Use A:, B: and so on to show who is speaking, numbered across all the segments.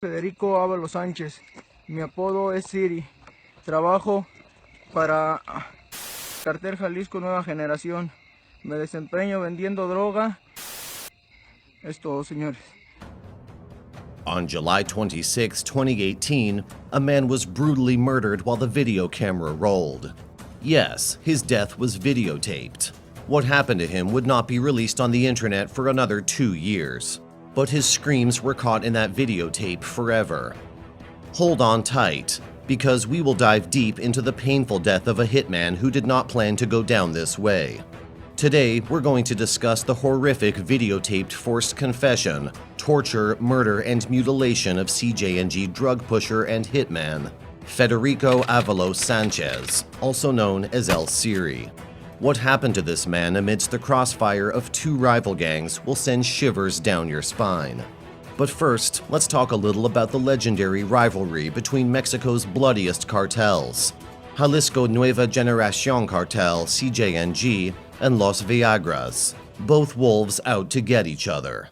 A: Federico Ábalos Sánchez. Mi apodo es Siri. Trabajo para Cartel Jalisco Nueva Generación. Me desempeño vendiendo droga. Es todo, señores.
B: On July 26, 2018, a man was brutally murdered while the video camera rolled. Yes, his death was videotaped. What happened to him would not be released on the internet for another 2 years, but his screams were caught in that videotape forever. Hold on tight, because we will dive deep into the painful death of a hitman who did not plan to go down this way. Today, we're going to discuss the horrific videotaped forced confession, torture, murder, and mutilation of CJNG drug pusher and hitman, Federico Ábalos Sánchez, also known as El Siri. What happened to this man amidst the crossfire of two rival gangs will send shivers down your spine. But first, let's talk a little about the legendary rivalry between Mexico's bloodiest cartels, Jalisco Nueva Generación Cartel CJNG and Los Viagras, both wolves out to get each other.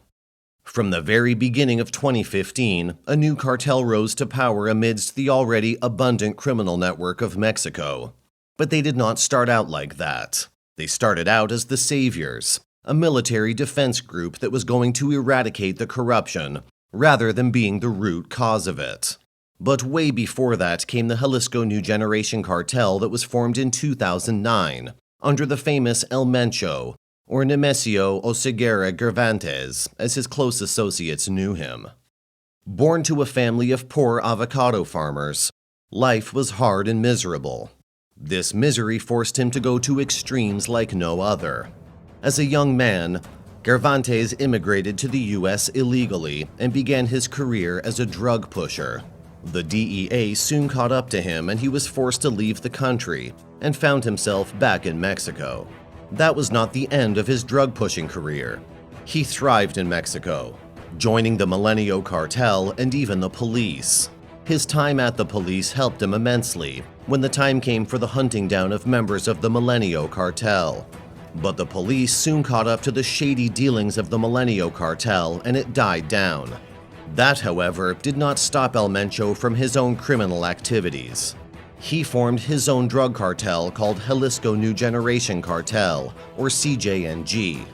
B: From the very beginning of 2015, a new cartel rose to power amidst the already abundant criminal network of Mexico. But they did not start out like that. They started out as the Saviors, a military defense group that was going to eradicate the corruption, rather than being the root cause of it. But way before that came the Jalisco New Generation Cartel that was formed in 2009, under the famous El Mencho, or Nemesio Oseguera Gervantes, as his close associates knew him. Born to a family of poor avocado farmers, life was hard and miserable. This misery forced him to go to extremes like no other. As a young man, Gervantes immigrated to the U.S. illegally and began his career as a drug pusher. The DEA soon caught up to him and he was forced to leave the country and found himself back in Mexico. That was not the end of his drug-pushing career. He thrived in Mexico, joining the Milenio cartel and even the police. His time at the police helped him immensely when the time came for the hunting down of members of the Milenio cartel. But the police soon caught up to the shady dealings of the Milenio cartel and it died down. That, however, did not stop El Mencho from his own criminal activities. He formed his own drug cartel called Jalisco New Generation Cartel, or CJNG.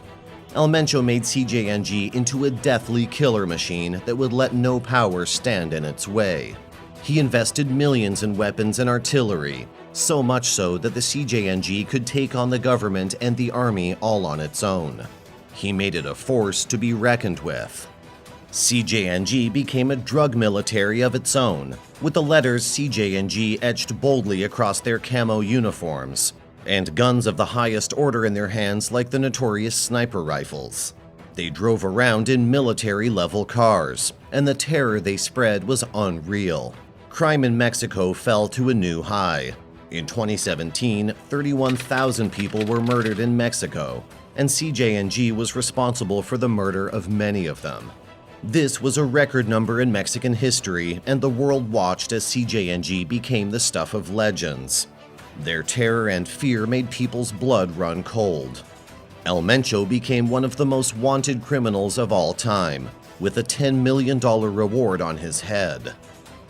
B: El Mencho made CJNG into a deathly killer machine that would let no power stand in its way. He invested millions in weapons and artillery, so much so that the CJNG could take on the government and the army all on its own. He made it a force to be reckoned with. CJNG became a drug military of its own, with the letters CJNG etched boldly across their camo uniforms, and guns of the highest order in their hands like the notorious sniper rifles. They drove around in military-level cars, and the terror they spread was unreal. Crime in Mexico fell to a new high. In 2017, 31,000 people were murdered in Mexico, and CJNG was responsible for the murder of many of them. This was a record number in Mexican history, and the world watched as CJNG became the stuff of legends. Their terror and fear made people's blood run cold. El Mencho became one of the most wanted criminals of all time, with a $10 million reward on his head.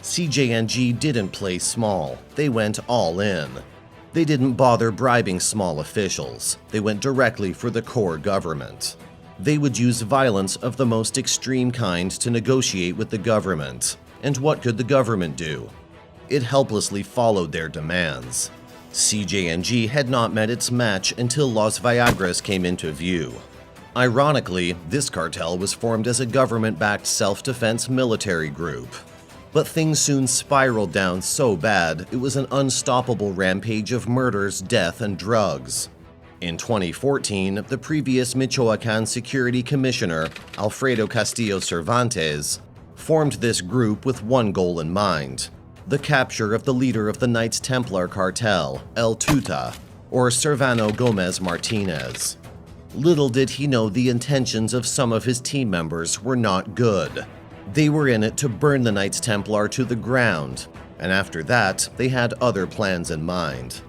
B: CJNG didn't play small, they went all in. They didn't bother bribing small officials, they went directly for the core government. They would use violence of the most extreme kind to negotiate with the government. And what could the government do? It helplessly followed their demands. CJNG had not met its match until Los Viagras came into view. Ironically, this cartel was formed as a government-backed self-defense military group. But things soon spiraled down so bad, it was an unstoppable rampage of murders, death, and drugs. In 2014, the previous Michoacán Security Commissioner, Alfredo Castillo Cervantes, formed this group with one goal in mind: the capture of the leader of the Knights Templar cartel, El Tuta, or Servando Gomez Martinez. Little did he know the intentions of some of his team members were not good. They were in it to burn the Knights Templar to the ground, and after that, they had other plans in mind.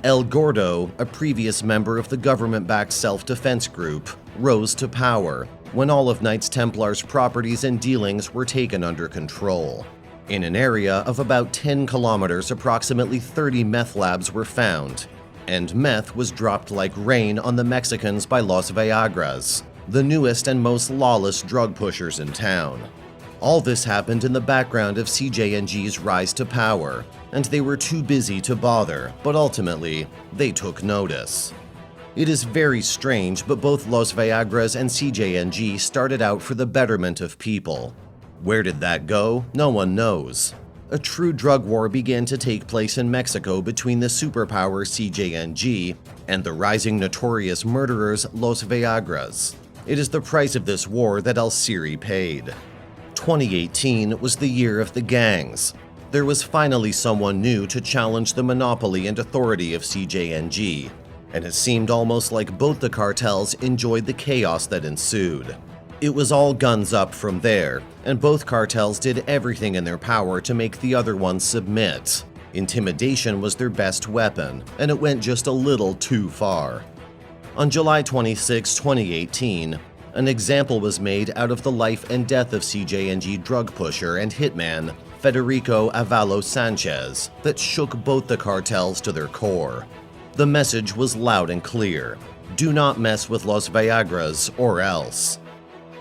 B: El Gordo, a previous member of the government-backed self-defense group, rose to power when all of Knights Templar's properties and dealings were taken under control. In an area of about 10 kilometers, approximately 30 meth labs were found, and meth was dropped like rain on the Mexicans by Los Viagras, the newest and most lawless drug pushers in town. All this happened in the background of CJNG's rise to power, and they were too busy to bother, but ultimately, they took notice. It is very strange, but both Los Viagras and CJNG started out for the betterment of people. Where did that go? No one knows. A true drug war began to take place in Mexico between the superpower CJNG and the rising notorious murderers Los Viagras. It is the price of this war that El Siri paid. 2018 was the year of the gangs. There was finally someone new to challenge the monopoly and authority of CJNG, and it seemed almost like both the cartels enjoyed the chaos that ensued. It was all guns up from there, and both cartels did everything in their power to make the other one submit. Intimidation was their best weapon, and it went just a little too far. On July 26, 2018, an example was made out of the life and death of CJNG drug pusher and hitman Federico Avalos Sanchez that shook both the cartels to their core. The message was loud and clear: do not mess with Los Viagras or else.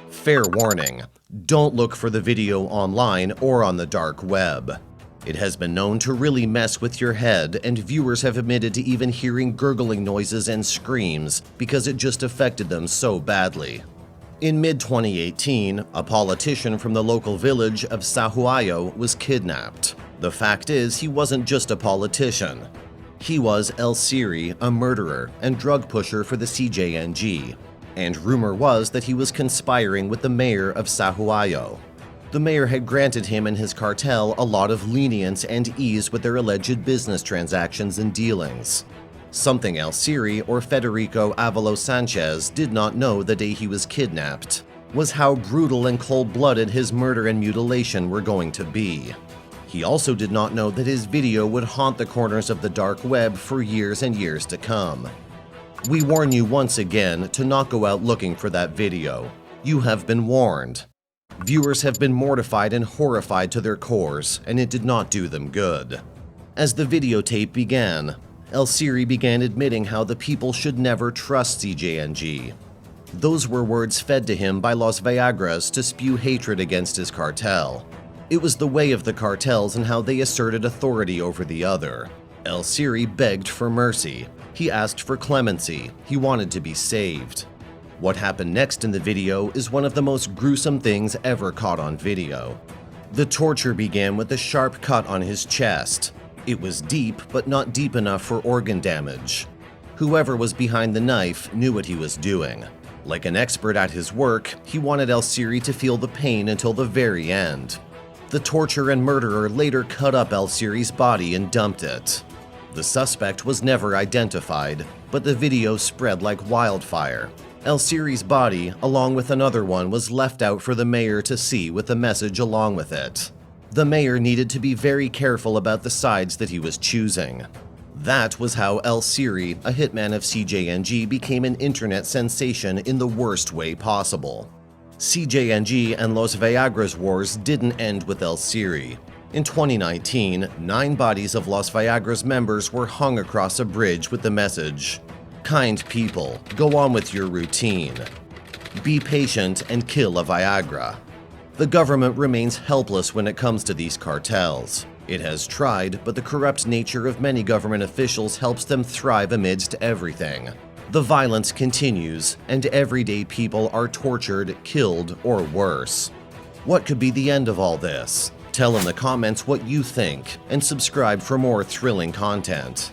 B: Fair warning, don't look for the video online or on the dark web. It has been known to really mess with your head, and viewers have admitted to even hearing gurgling noises and screams because it just affected them so badly. In mid-2018, a politician from the local village of Sahuayo was kidnapped. The fact is, he wasn't just a politician. He was El Siri, a murderer and drug pusher for the CJNG. And rumor was that he was conspiring with the mayor of Sahuayo. The mayor had granted him and his cartel a lot of lenience and ease with their alleged business transactions and dealings. Something El Siri, or Federico Avalos Sanchez, did not know the day he was kidnapped was how brutal and cold-blooded his murder and mutilation were going to be. He also did not know that his video would haunt the corners of the dark web for years and years to come. We warn you once again to not go out looking for that video. You have been warned. Viewers have been mortified and horrified to their cores, and it did not do them good. As the videotape began, El Siri began admitting how the people should never trust CJNG. Those were words fed to him by Los Viagras to spew hatred against his cartel. It was the way of the cartels and how they asserted authority over the other. El Siri begged for mercy. He asked for clemency. He wanted to be saved. What happened next in the video is one of the most gruesome things ever caught on video. The torture began with a sharp cut on his chest. It was deep, but not deep enough for organ damage. Whoever was behind the knife knew what he was doing. Like an expert at his work, he wanted El Siri to feel the pain until the very end. The torturer and murderer later cut up El Siri's body and dumped it. The suspect was never identified, but the video spread like wildfire. El Siri's body, along with another one, was left out for the mayor to see with the message along with it. The mayor needed to be very careful about the sides that he was choosing. That was how El Siri, a hitman of CJNG, became an internet sensation in the worst way possible. CJNG and Los Viagras wars didn't end with El Siri. In 2019, 9 bodies of Los Viagras members were hung across a bridge with the message, "Kind people, go on with your routine. Be patient and kill a Viagra." The government remains helpless when it comes to these cartels. It has tried, but the corrupt nature of many government officials helps them thrive amidst everything. The violence continues, and everyday people are tortured, killed, or worse. What could be the end of all this? Tell in the comments what you think, and subscribe for more thrilling content.